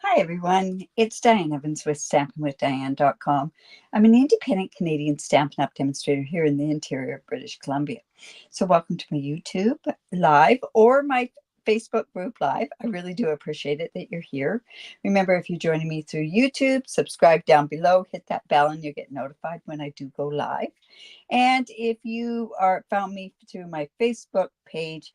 Hi everyone, it's Diane Evans with stampinwithdiane.com. I'm an independent Canadian Stampin' Up demonstrator here in the interior of British Columbia. So welcome to my YouTube live or my Facebook group live. I really do appreciate it that you're here. Remember, if you're joining me through YouTube, subscribe down below, hit that bell and you'll get notified when I do go live. And if you found me through my Facebook page,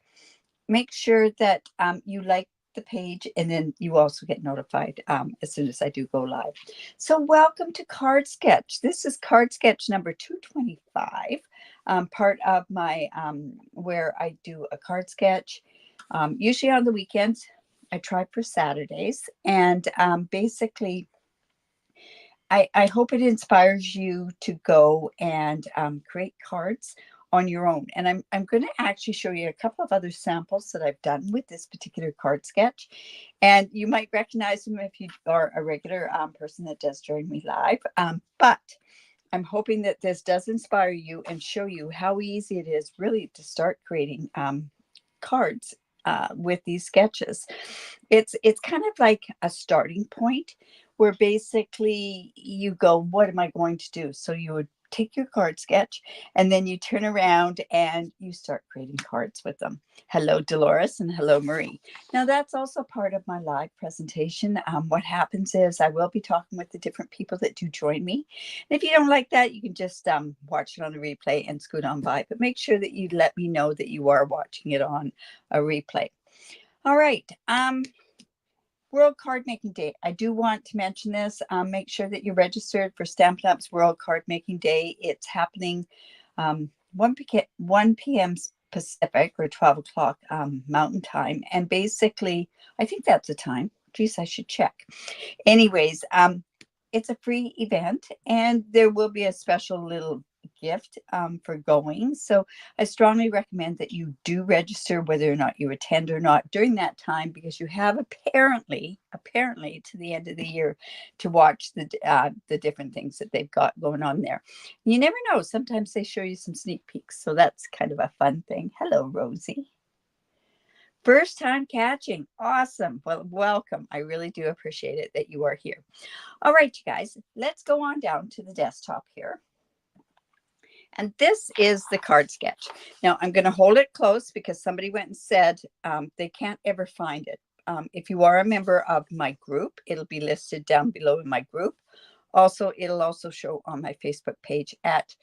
make sure that you like the page and then you also get notified as soon as I do go live. So welcome to Card Sketch. This is Card Sketch number 225, part of my where I do a card sketch, usually on the weekends. I try for Saturdays, and basically I hope it inspires you to go and create cards on your own. And I'm going to actually show you a couple of other samples that I've done with this particular card sketch. And you might recognize them if you are a regular person that does join me live. But I'm hoping that this does inspire you and show you how easy it is really to start creating cards with these sketches. It's kind of like a starting point where basically you go, what am I going to do? So you would take your card sketch and then you turn around and you start creating cards with them. Hello, Dolores, and hello, Marie. Now that's also part of my live presentation. What happens is I will be talking with the different people that do join me. And if you don't like that, you can just watch it on a replay and scoot on by. But make sure that you let me know that you are watching it on a replay. All right. World Card Making Day. I do want to mention this. Make sure that you're registered for Stampin' Up's World Card Making Day. It's happening 1 p.m. Pacific or 12 o'clock Mountain Time. And basically, I think that's the time. Geez, I should check. Anyways, it's a free event and there will be a special little gift for going. So I strongly recommend that you do register whether or not you attend or not during that time, because you have apparently to the end of the year to watch the different things that they've got going on there. You never know. Sometimes they show you some sneak peeks. So that's kind of a fun thing. Hello, Rosie. First time catching. Awesome. Well, welcome. I really do appreciate it that you are here. All right, you guys, let's go on down to the desktop here. And this is the card sketch. Now, I'm going to hold it close because somebody went and said they can't ever find it. If you are a member of my group, it'll be listed down below in my group. Also, it'll also show on my Facebook page at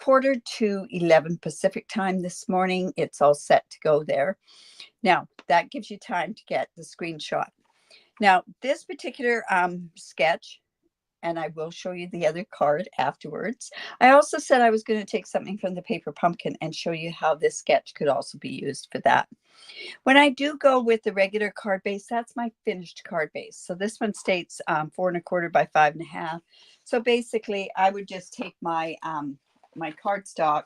10:45 Pacific time this morning. It's all set to go there. Now, that gives you time to get the screenshot. Now, this particular sketch, and I will show you the other card afterwards. I also said I was going to take something from the paper pumpkin and show you how this sketch could also be used for that. When I do go with the regular card base, that's my finished card base. So this one states 4¼ by 5½. So basically, I would just take my my cardstock,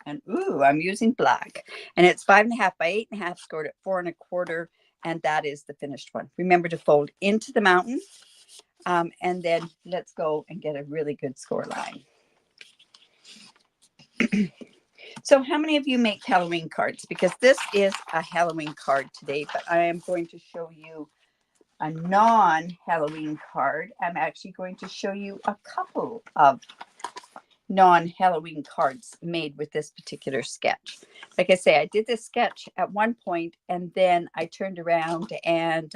and I'm using black, and it's 5½ by 8½ scored at 4¼ and that is the finished one. Remember to fold into the mountain. And then let's go and get a really good score line. So how many of you make Halloween cards? Because this is a Halloween card today, but I am going to show you a non-Halloween card. I'm actually going to show you a couple of non-Halloween cards made with this particular sketch. Like I say, I did this sketch at one point and then I turned around and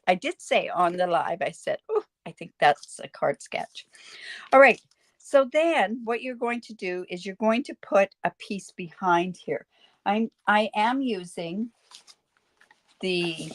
I did say on the live, I said, oh, I think that's a card sketch. All right. So then what you're going to do is you're going to put a piece behind here. I am using the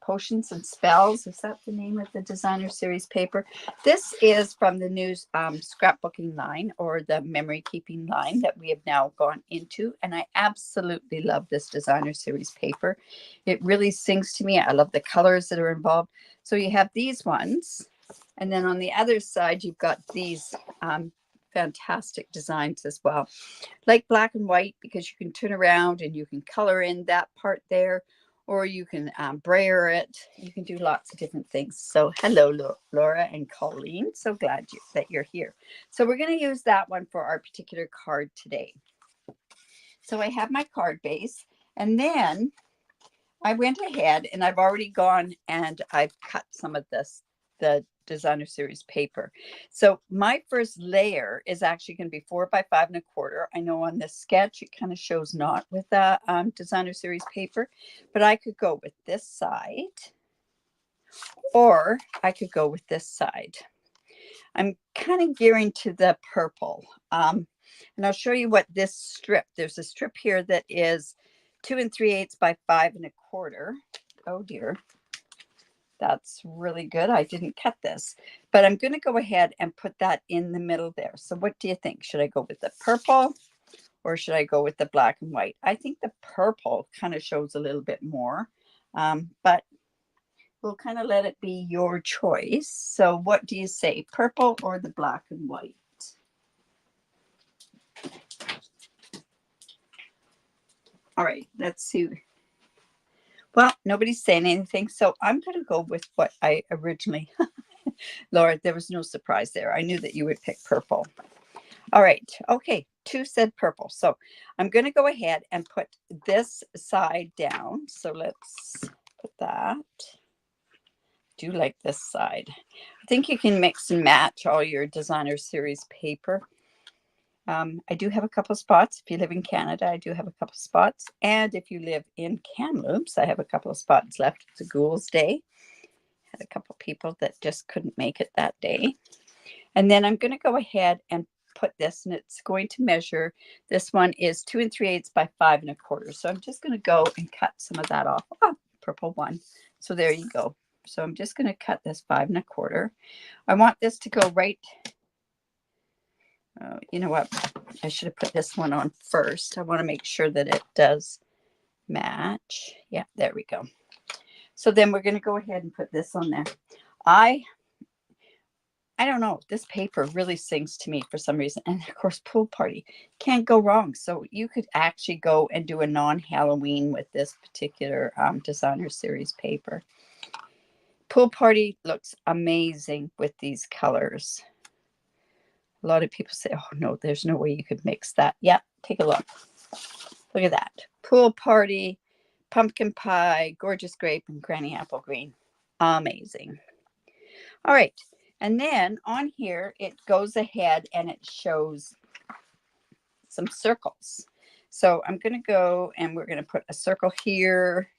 Potions and Spells. Is that the name of the designer series paper? This is from the new scrapbooking line, or the memory keeping line that we have now gone into. And I absolutely love this designer series paper. It really sings to me. I love the colors that are involved. So you have these ones. And then on the other side, you've got these fantastic designs as well. Like black and white, because you can turn around and you can color in that part there, or you can brayer it. You can do lots of different things. So hello, Laura and Colleen. So glad that you're here. So we're going to use that one for our particular card today. So I have my card base, and then I went ahead and I've already gone and I've cut some of the designer series paper. So my first layer is actually going to be 4 by 5 1/4. I know on this sketch it kind of shows not with the designer series paper, but I could go with this side or I could go with this side. I'm kind of gearing to the purple. And I'll show you what this strip, there's a strip here that is 2 3/8 by 5 1/4. Oh dear. That's really good. I didn't cut this, but I'm going to go ahead and put that in the middle there. So what do you think? Should I go with the purple or should I go with the black and white? I think the purple kind of shows a little bit more, but we'll kind of let it be your choice. So what do you say, purple or the black and white? All right, let's see. Well, nobody's saying anything, so I'm going to go with what I originally, Laura, there was no surprise there. I knew that you would pick purple. All right, okay, 2 said purple. So I'm going to go ahead and put this side down. So let's put that. Do like this side. I think you can mix and match all your designer series paper. I do have a couple spots. If you live in Canada, I do have a couple spots. And if you live in Kamloops, I have a couple of spots left. It's a Ghouls Day. Had a couple people that just couldn't make it that day. And then I'm going to go ahead and put this, and it's going to measure. This one is 2 3/8 by 5 1/4. So I'm just going to go and cut some of that off. Oh, purple one. So there you go. So I'm just going to cut this 5 1/4. I want this to go right. You know what? I should have put this one on first. I want to make sure that it does match. Yeah, there we go. So then we're going to go ahead and put this on there. I don't know. This paper really sings to me for some reason. And of course, pool party can't go wrong. So you could actually go and do a non-Halloween with this particular designer series paper. Pool party looks amazing with these colors. A lot of people say, oh, no, there's no way you could mix that. Yeah, take a look. Look at that. Pool party, pumpkin pie, gorgeous grape, and granny apple green. Amazing. All right. And then on here, it goes ahead and it shows some circles. So I'm going to go and we're going to put a circle here,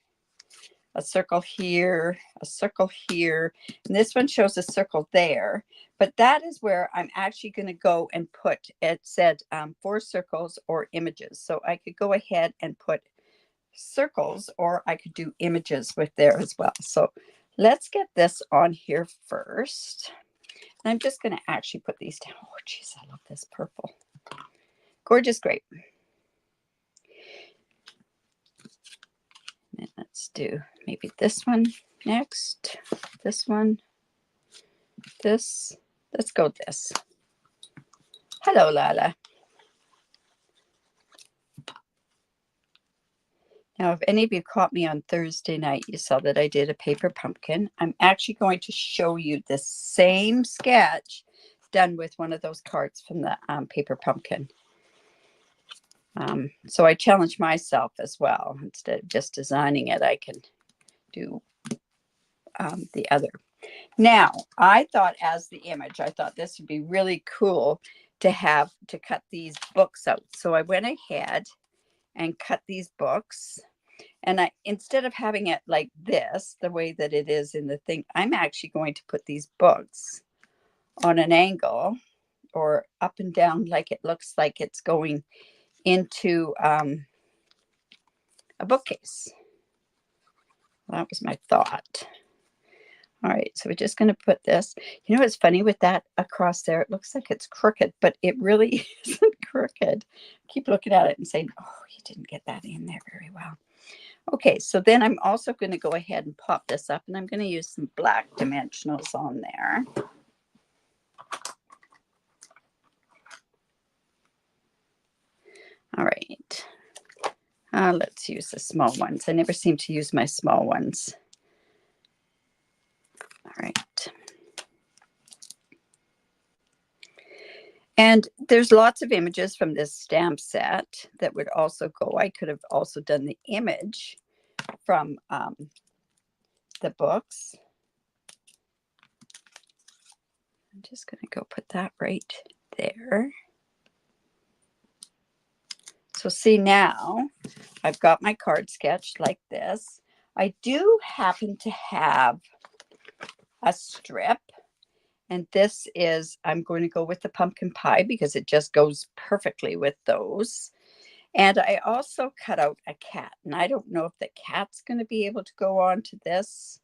a circle here, a circle here. And this one shows a circle there. But that is where I'm actually going to go and put, it said 4 circles or images. So I could go ahead and put circles or I could do images with there as well. So let's get this on here first. And I'm just going to actually put these down. Oh, geez, I love this purple. Gorgeous grape. And let's do maybe this one next. This one. This. Let's go this. Hello, Lala. Now, if any of you caught me on Thursday night, you saw that I did a paper pumpkin. I'm actually going to show you the same sketch done with one of those cards from the paper pumpkin. So I challenge myself as well. Instead of just designing it, I can do the other. Now, I thought as the image, I thought this would be really cool to have to cut these books out. So I went ahead and cut these books. And I, instead of having it like this, the way that it is in the thing, I'm actually going to put these books on an angle or up and down like it looks like it's going into a bookcase. That was my thought. All right, so we're just going to put this. You know what's funny with that across there? It looks like it's crooked, but it really isn't crooked. Keep looking at it and saying, oh, you didn't get that in there very well. Okay, so then I'm also going to go ahead and pop this up, and I'm going to use some black dimensionals on there. All right. Let's use the small ones. I never seem to use my small ones. All right. And there's lots of images from this stamp set that would also go. I could have also done the image from the books. I'm just going to go put that right there. So see, now I've got my card sketch like this. I do happen to have a strip, and this is, I'm going to go with the pumpkin pie because it just goes perfectly with those. And I also cut out a cat, and I don't know if the cat's going to be able to go on to this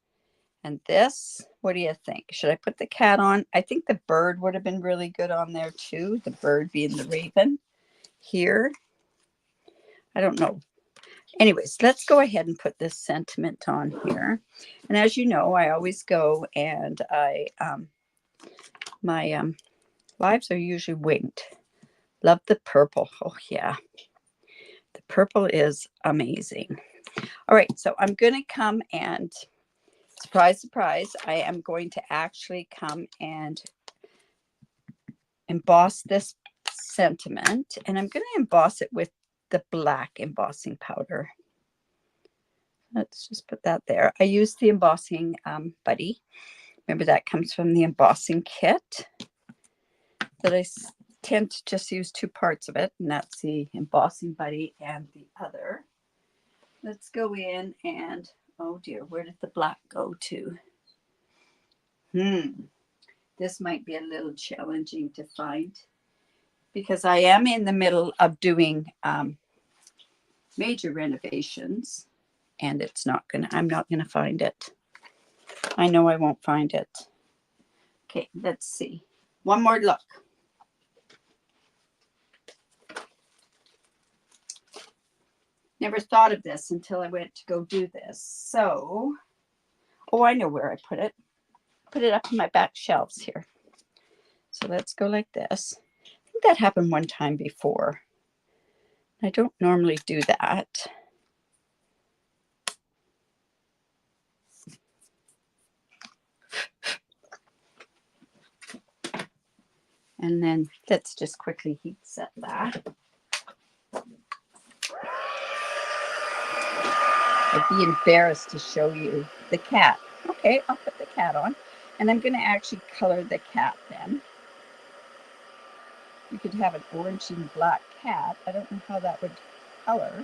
and this. What do you think? Should I put the cat on? I think the bird would have been really good on there too, the bird being the raven here. I don't know. Anyways, let's go ahead and put this sentiment on here. And as you know, I always go and my lives are usually winged. Love the purple. Oh yeah, the purple is amazing. All right, so I'm going to come and, surprise, surprise, I am going to actually come and emboss this sentiment, and I'm going to emboss it with the black embossing powder. Let's just put that there. I use the embossing buddy. Remember, that comes from the embossing kit that I tend to just use 2 parts of it, and that's the embossing buddy and the other. Let's go in and, oh dear, where did the black go to? This might be a little challenging to find because I am in the middle of doing major renovations, and I'm not gonna find it. I know I won't find it. Okay, let's see. One more look. Never thought of this until I went to go do this. So, oh, I know where I put it. Put it up in my back shelves here. So let's go like this. I think that happened one time before. I don't normally do that. And then let's just quickly heat set that. I'd be embarrassed to show you the cat. Okay, I'll put the cat on. And I'm going to actually color the cat then. You could have an orange and black cat. I don't know how that would color.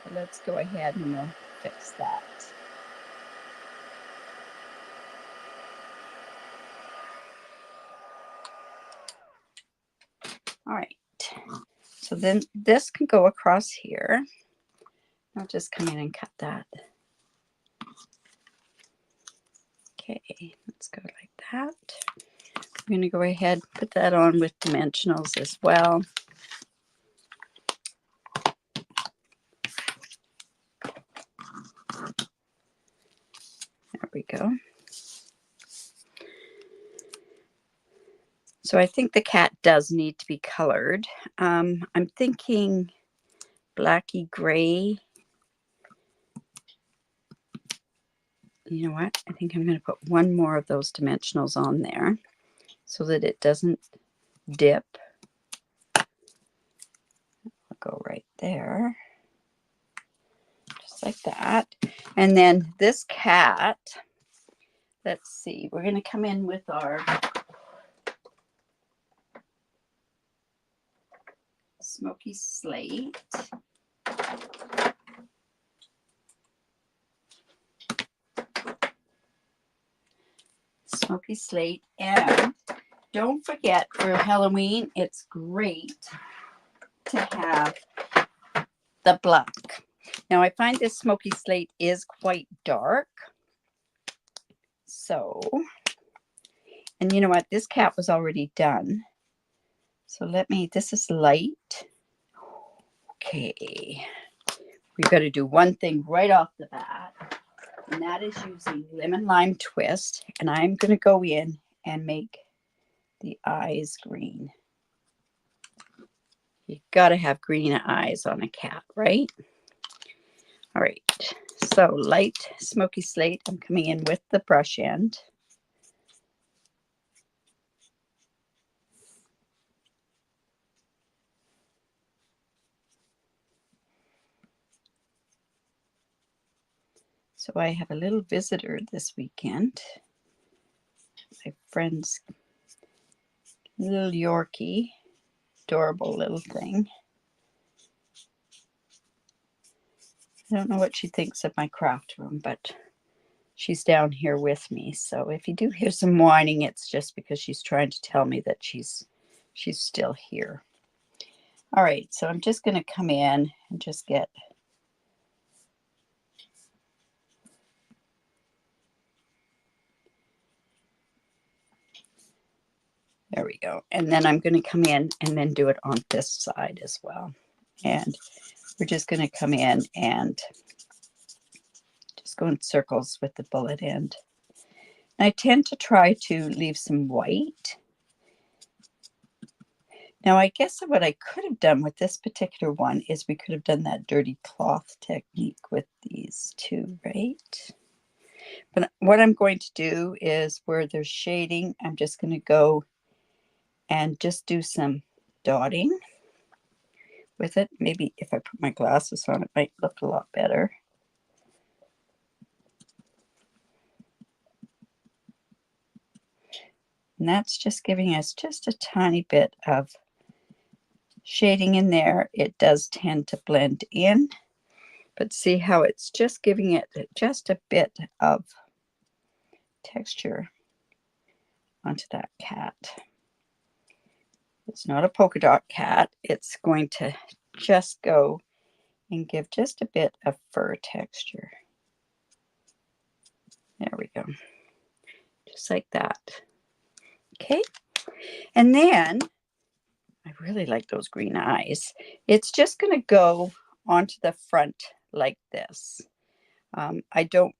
But let's go ahead and we'll fix that. All right. So then this can go across here. I'll just come in and cut that. Okay, let's go like that. I'm going to go ahead and put that on with dimensionals as well. There we go. So I think the cat does need to be colored. I'm thinking blacky gray. You know what? I think I'm going to put one more of those dimensionals on there so that it doesn't dip. I'll go right there. Just like that. And then this cat, let's see, we're going to come in with our smoky slate. Smoky slate. And don't forget, for Halloween, it's great to have the black. Now, I find this smoky slate is quite dark. So, and you know what? This cat was already done. So this is light. Okay. We've got to do one thing right off the bat. And that is using lemon lime twist. And I'm going to go in and make the eyes green. You got to have green eyes on a cat, right? All right. So light smoky slate. I'm coming in with the brush end. So I have a little visitor this weekend. My friend's little Yorkie, adorable little thing. I don't know what she thinks of my craft room, but she's down here with me. So if you do hear some whining, it's just because she's trying to tell me that she's still here. All right, so I'm just going to come in and just get there we go. And then I'm going to come in and then do it on this side as well. And we're just going to come in and just go in circles with the bullet end. And I tend to try to leave some white. Now, I guess what I could have done with this particular one is we could have done that dirty cloth technique with these two, right? But what I'm going to do is where there's shading, I'm just going to go and just do some dotting with it. Maybe if I put my glasses on, it might look a lot better. And that's just giving us just a tiny bit of shading in there. It does tend to blend in, but see how it's just giving it just a bit of texture onto that cat. It's not a polka dot cat. It's going to just go and give just a bit of fur texture. There we go. Just like that. Okay. And then I really like those green eyes. It's just going to go onto the front like this. I don't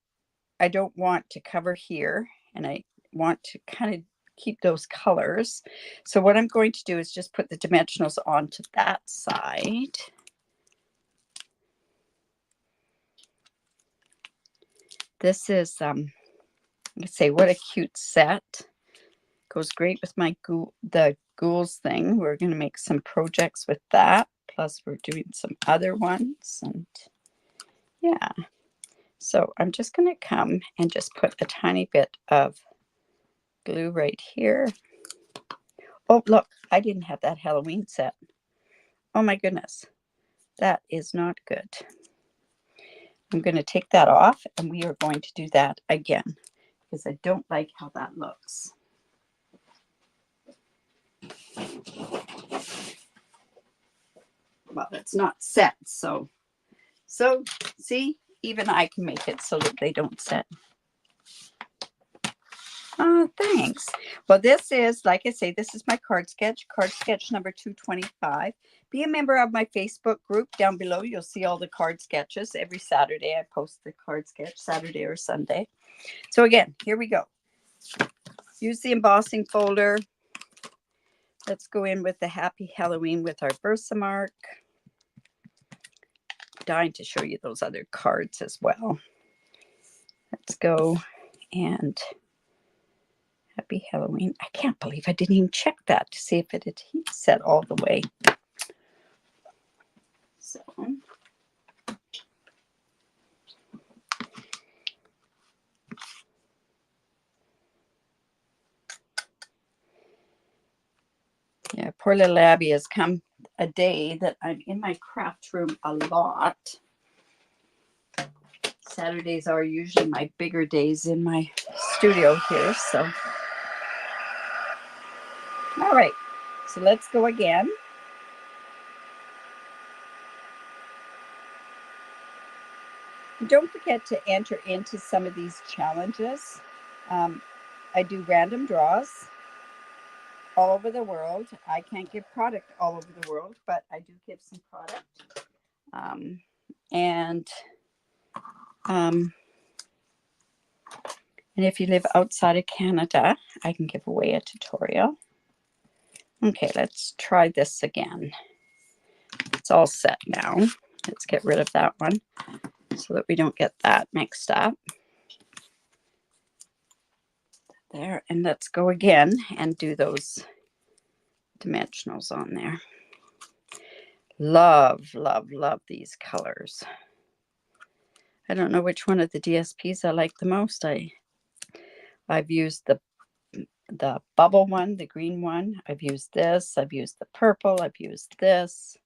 want to cover here, and I want to kind of keep those colors. So what I'm going to do is just put the dimensionals onto that side. This is, let's say, what a cute set. Goes great with my the ghouls thing. We're going to make some projects with that. Plus, we're doing some other ones. And yeah. So I'm just going to come and just put a tiny bit of glue right here. Oh, look, I didn't have that Halloween set. Oh my goodness. That is not good. I'm going to take that off, and we are going to do that again because I don't like how that looks. Well, it's not set, so see, even I can make it so that they don't set. Oh, thanks. Well, this is, like I say, this is my card sketch number 225. Be a member of my Facebook group down below. You'll see all the card sketches. Every Saturday I post the card sketch, Saturday or Sunday. So again, here we go. Use the embossing folder. Let's go in with the Happy Halloween with our Versamark. Dying to show you those other cards as well. Let's go and Happy Halloween. I can't believe I didn't even check that to see if it had heat set all the way. So yeah, poor little Abby has come a day that I'm in my craft room a lot. Saturdays are usually my bigger days in my studio here. So, all right. So let's go again. And don't forget to enter into some of these challenges. I do random draws all over the world. I can't give product all over the world, but I do give some product. And if you live outside of Canada, I can give away a tutorial. Okay, let's try this again. It's all set now. Let's get rid of that one so that we don't get that mixed up. There, and let's go again and do those dimensionals on there. Love, love, love these colors. I don't know which one of the DSPs I like the most. I've used the bubble one, the green one. I've used this. I've used the purple. I've used this.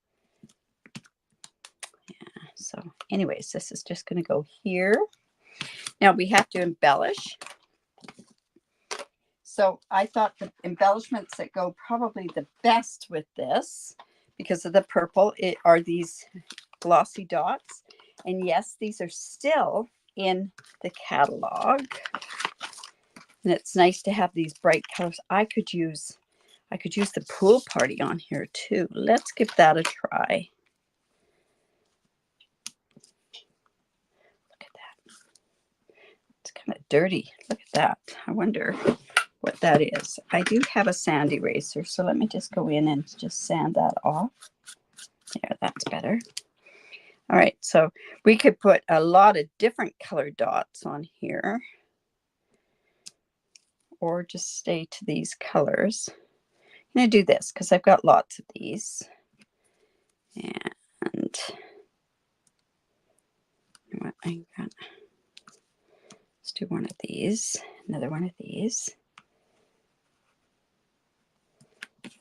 Yeah, so anyways, this is just going to go here. Now we have to embellish. So I thought the embellishments that go probably the best with this, because of the purple, are these glossy dots. And yes, these are still in the catalog. And it's nice to have these bright colors. I could use the pool party on here too. Let's give that a try. Look at that. It's kind of dirty. Look at that. I wonder what that is. I do have a sand eraser, so let me just go in and just sand that off. There, that's better. All right, so we could put a lot of different colored dots on here, or just stay to these colors. I'm going to do this because I've got lots of these. And what I got, let's do one of these, another one of these.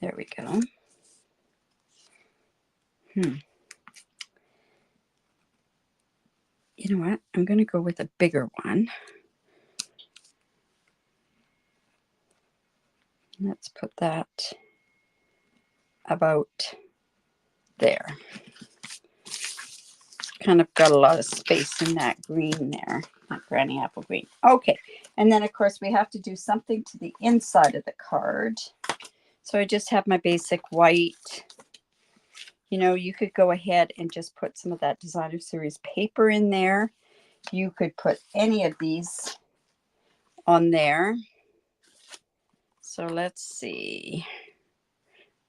There we go. You know what? I'm going to go with a bigger one. Let's put that about there. Kind of got a lot of space in that green there, that granny apple green. Okay, and then of course we have to do something to the inside of the card. So I just have my basic white. You know, you could go ahead and just put some of that designer series paper in there. You could put any of these on there. So let's see.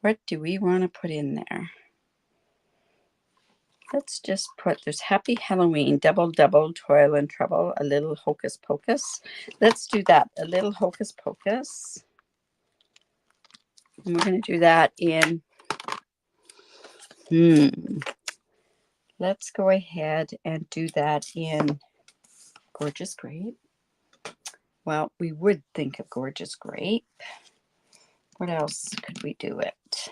What do we want to put in there? Let's just put, there's Happy Halloween, Double Double, Toil and Trouble, a little Hocus Pocus. Let's do that, a little Hocus Pocus. And we're going to do that in, let's go ahead and do that in Gorgeous Grape. Well, we would think of Gorgeous Grape. What else could we do it?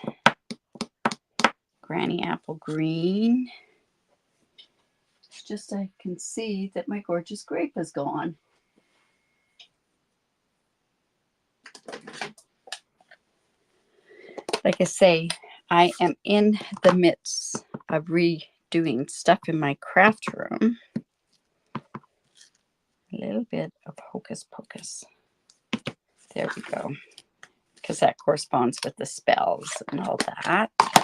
Granny Apple Green. It's just I can see that my Gorgeous Grape is gone. Like I say, I am in the midst of redoing stuff in my craft room. A little bit of Hocus Pocus. There we go. Because that corresponds with the spells and all that. All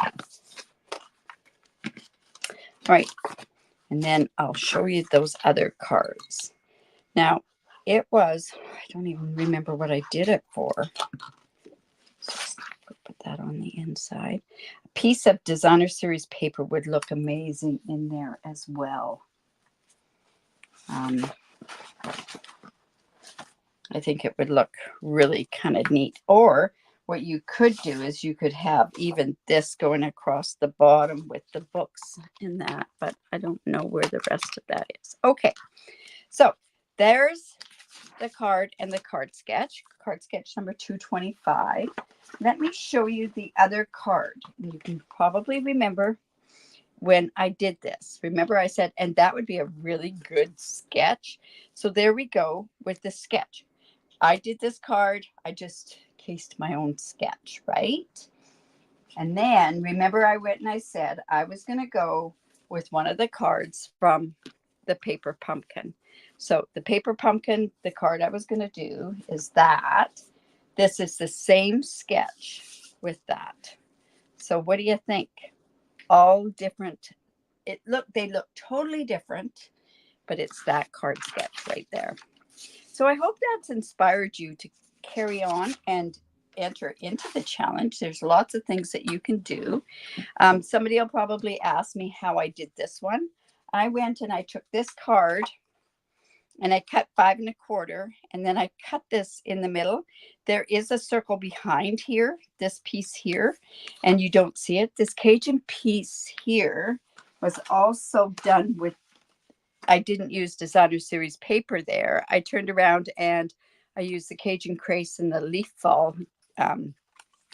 right. And then I'll show you those other cards. Now, it was, I don't even remember what I did it for. So put that on the inside. A piece of designer series paper would look amazing in there as well. I think it would look really kind of neat. Or what you could do is you could have even this going across the bottom with the books in that, but I don't know where the rest of that is. Okay, so there's the card and the card sketch number 225. Let me show you the other card. You can probably remember when I did this. Remember I said, and that would be a really good sketch. So there we go with the sketch. I did this card. I just cased my own sketch, right? And then remember I went and I said I was going to go with one of the cards from the paper pumpkin. So the paper pumpkin, the card I was going to do is that. This is the same sketch with that. So what do you think? All different. They look totally different, but it's that card sketch right there. So I hope that's inspired you to carry on and enter into the challenge. There's lots of things that you can do. Somebody will probably ask me how I did this one. I went and I took this card and I cut 5 1/4, and then I cut this in the middle. There is a circle behind here, this piece here, and you don't see it. This Cajun piece here was also done with I didn't use designer series paper there, I turned around and I used the Cajun Crease and the leaf fall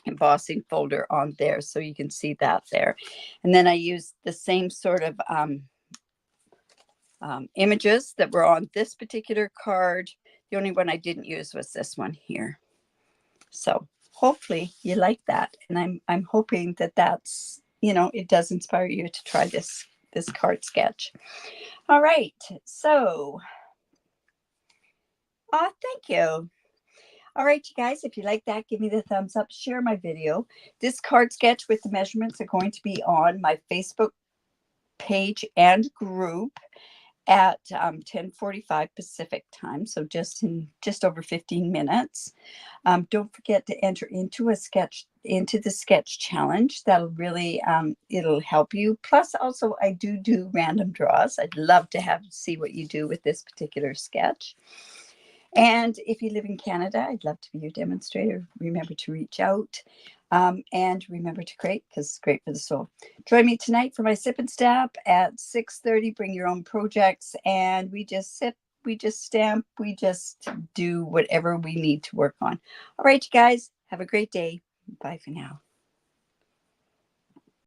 embossing folder on there, so you can see that there. And then I used the same sort of images that were on this particular card. The only one I didn't use was this one here. So hopefully you like that, and I'm hoping that that's, you know, it does inspire you to try this card sketch. All right, so thank you. All right, you guys, if you like that, give me the thumbs up, share my video. This card sketch with the measurements are going to be on my Facebook page and group at 10:45 Pacific time, so just over 15 minutes. Don't forget to enter into the sketch challenge. That'll really it'll help you. Plus, also I do random draws. I'd love to see what you do with this particular sketch. And if you live in Canada, I'd love to be your demonstrator. Remember to reach out. And remember to create, because it's great for the soul. Join me tonight for my sip and stamp at 6:30. Bring your own projects, and we just sip, we just stamp, we just do whatever we need to work on. All right, you guys, have a great day. Bye for now.